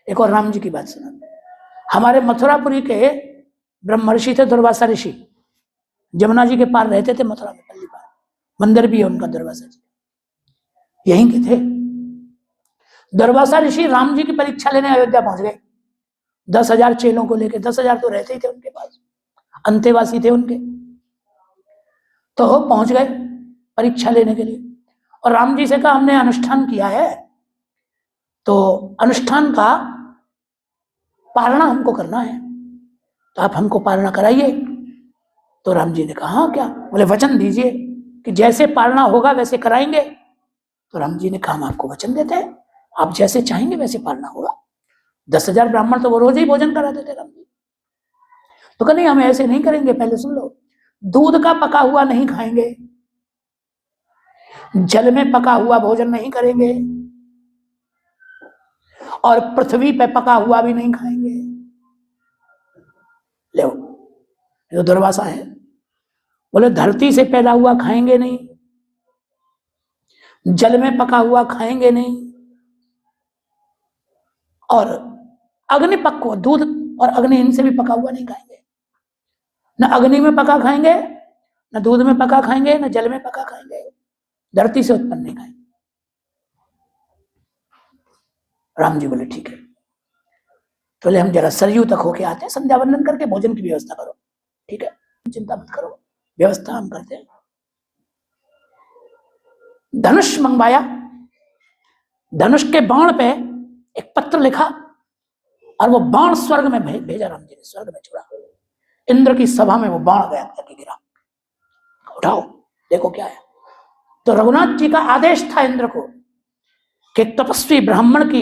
एक और राम जी की बात सुना। हमारे मथुरापुरी के ब्रह्मर्षि थे दुर्वासा ऋषि, जमुना जी के पार रहते थे, मथुरा में पल्ली पार, मंदिर भी है उनका दुर्वासा जी, यहीं के थे। दुर्वासा ऋषि राम जी की परीक्षा लेने अयोध्या पहुंच गए, 10,000 चेलों को लेकर। 10,000 तो रहते ही थे उनके पास, अंतेवासी थे उनके, तो पहुंच गए परीक्षा लेने के लिए। और राम जी से कहा हमने अनुष्ठान किया है, तो अनुष्ठान का पालना हमको करना है, तो आप हमको पालना कराइए। तो राम जी ने कहा हाँ क्या? बोले वचन दीजिए कि जैसे पालना होगा वैसे कराएंगे। तो राम जी ने कहा हम आपको वचन देते हैं, आप जैसे चाहेंगे वैसे पालना होगा। 10,000 ब्राह्मण तो वो रोज ही भोजन कराते थे राम जी। तो कहा नहीं हम ऐसे नहीं करेंगे, पहले सुन लो, दूध का पका हुआ नहीं खाएंगे, जल में पका हुआ भोजन नहीं करेंगे, और पृथ्वी पे पका हुआ भी नहीं खाएंगे। लो, ये दुर्वासा है। बोले धरती से पैदा हुआ खाएंगे नहीं, जल में पका हुआ खाएंगे नहीं, और अग्निपक्व दूध और अग्नि इनसे भी पका हुआ नहीं खाएंगे। न अग्नि में पका खाएंगे, न दूध में पका खाएंगे, न जल में पका खाएंगे, धरती से उत्पन्न नहीं खाएंगे। राम जी बोले ठीक है। तो बोले हम जरा सरयू तक होके आते हैं, संध्या वंदन करके भोजन की व्यवस्था करो। ठीक है, चिंता मत करो, व्यवस्था हम करते हैं। धनुष मंगवाया, धनुष के बाण पे एक पत्र लिखा, और वो बाण स्वर्ग में भेजा राम जी ने, स्वर्ग में छोड़ा। इंद्र की सभा में वो बाण गया करके गिरा, उठाओ देखो क्या है। तो रघुनाथ जी का आदेश था इंद्र को कि तपस्वी ब्राह्मण की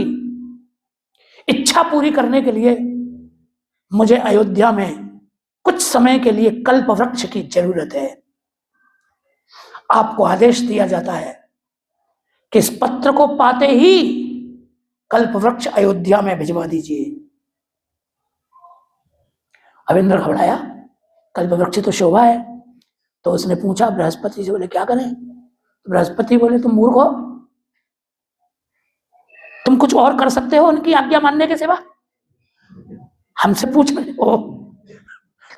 इच्छा पूरी करने के लिए मुझे अयोध्या में कुछ समय के लिए कल्प वृक्ष की जरूरत है। आपको आदेश दिया जाता है कि इस पत्र को पाते ही कल्प वृक्ष अयोध्या में भिजवा दीजिए। अब इंद्र घबराया, कल्प वृक्ष तो शोभा है। तो उसने पूछा बृहस्पति से, बोले क्या करें? तो बृहस्पति बोले तुम मूर्ख हो, तुम कुछ और कर सकते हो उनकी आज्ञा मानने के सिवा? हमसे पूछ रहे हो?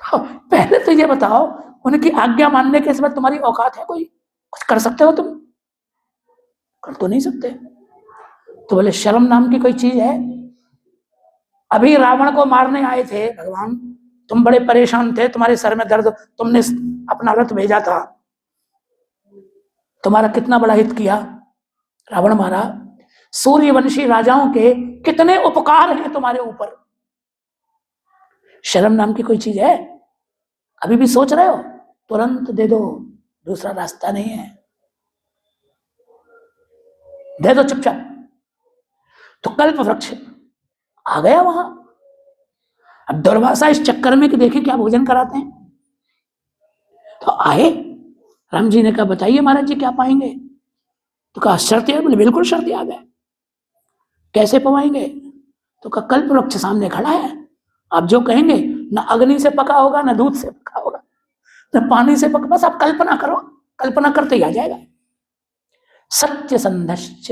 पहले तो ये बताओ, उनकी आज्ञा मानने के सिवा तुम्हारी औकात है कोई? कुछ कर सकते हो तुम? कर तो नहीं सकते। तो बोले शर्म नाम की कोई चीज है? अभी रावण को मारने आए थे भगवान, तुम बड़े परेशान थे, तुम्हारे सर में दर्द, तुमने अपना रथ भेजा था, तुम्हारा कितना बड़ा हित किया, रावण मारा। सूर्यवंशी राजाओं के कितने उपकार हैं तुम्हारे ऊपर, शर्म नाम की कोई चीज है? अभी भी सोच रहे हो? तुरंत दे दो, दूसरा रास्ता नहीं है, दे दो चुपचाप। तो कल्प वृक्ष आ गया वहां। अब दुर्वासा इस चक्कर में कि देखें क्या भोजन कराते हैं, तो आए। राम जी ने कहा बताइए महाराज जी क्या पाएंगे? तो कहा शर्त है। बोले बिल्कुल शर्त आ गए, कैसे पवाएंगे? तो कहा कल्प वृक्ष सामने खड़ा है, आप जो कहेंगे, ना अग्नि से पका होगा, ना दूध से पका होगा, ना पानी से पका, बस आप कल्पना करो, कल्पना करते ही आ जाएगा। सत्य संधश्च